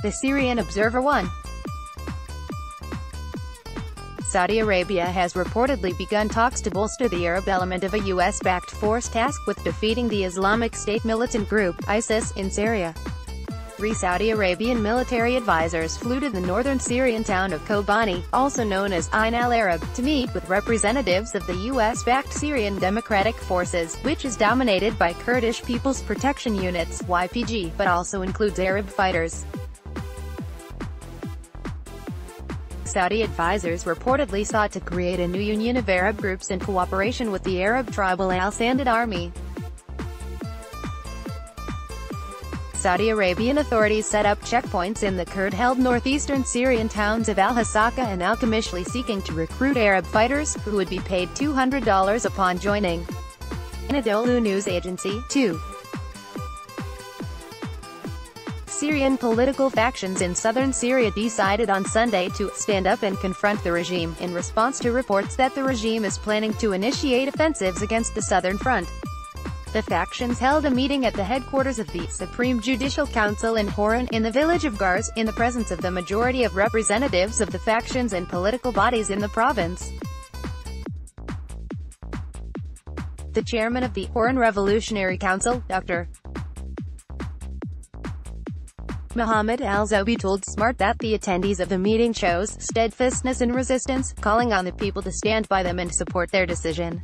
The Syrian Observer 1. Saudi Arabia has reportedly begun talks to bolster the Arab element of a US-backed force tasked with defeating the Islamic State militant group, ISIS, in Syria. 3 Saudi Arabian military advisors flew to the northern Syrian town of Kobani, also known as Ain al-Arab, to meet with representatives of the US-backed Syrian Democratic Forces, which is dominated by Kurdish People's Protection Units (YPG), but also includes Arab fighters. Saudi advisors reportedly sought to create a new union of Arab groups in cooperation with the Arab tribal al-Sandad army. Saudi Arabian authorities set up checkpoints in the Kurd-held northeastern Syrian towns of al-Hasaka and al-Kamishli, seeking to recruit Arab fighters, who would be paid $200 upon joining. Anadolu news agency, 2. Syrian political factions in southern Syria decided on Sunday to stand up and confront the regime, in response to reports that the regime is planning to initiate offensives against the southern front. The factions held a meeting at the headquarters of the Supreme Judicial Council in Horan, in the village of Gars, in the presence of the majority of representatives of the factions and political bodies in the province. The chairman of the Horan Revolutionary Council, Dr. Mohammed al-Zoubi, told Smart that the attendees of the meeting shows steadfastness in resistance, calling on the people to stand by them and support their decision.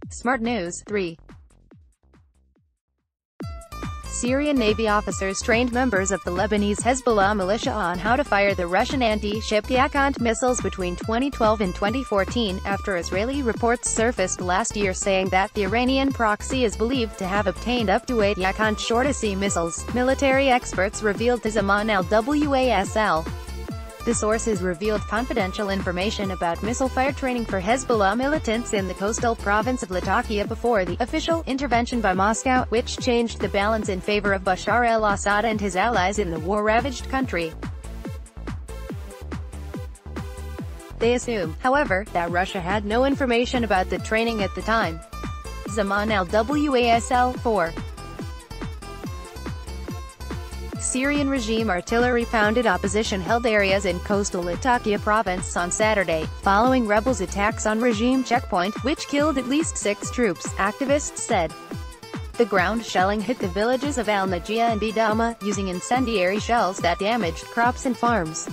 Smart News, 3. Syrian Navy officers trained members of the Lebanese Hezbollah militia on how to fire the Russian anti-ship Yakout missiles between 2012 and 2014, after Israeli reports surfaced last year saying that the Iranian proxy is believed to have obtained up to 8 Yakout short-sea missiles, military experts revealed to Zaman al-Wasl. The sources revealed confidential information about missile fire training for Hezbollah militants in the coastal province of Latakia before the official intervention by Moscow, which changed the balance in favor of Bashar al-Assad and his allies in the war-ravaged country. They assume, however, that Russia had no information about the training at the time. Zaman al-Wasl, 4. Syrian regime artillery pounded opposition-held areas in coastal Latakia province on Saturday, following rebels' attacks on regime checkpoint, which killed at least 6 troops, activists said. The ground shelling hit the villages of al-Najia and Idama, using incendiary shells that damaged crops and farms.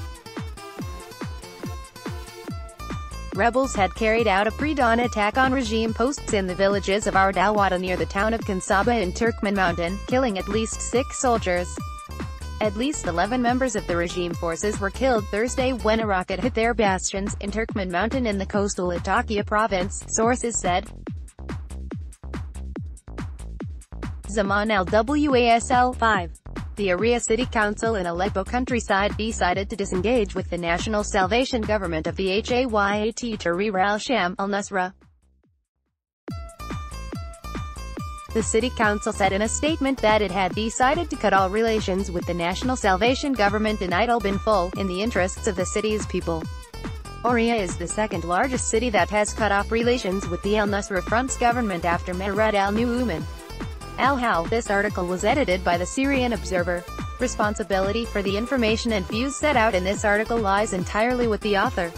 Rebels had carried out a pre-dawn attack on regime posts in the villages of Ardalwada near the town of Kansaba in Turkmen Mountain, killing at least 6 soldiers. At least 11 members of the regime forces were killed Thursday when a rocket hit their bastions in Turkmen Mountain in the coastal Latakia province, sources said. Zaman al-Wasl, 5. The Area City Council in Aleppo countryside decided to disengage with the National Salvation Government of the Hayat Tahrir al-Sham, al-Nusra. The city council said in a statement that it had decided to cut all relations with the National Salvation Government in Idlib in full, in the interests of the city's people. Oria is the second largest city that has cut off relations with the al-Nusra Front's government after Mehrad al-Nu'man al-Hal. This article was edited by the Syrian Observer. Responsibility for the information and views set out in this article lies entirely with the author.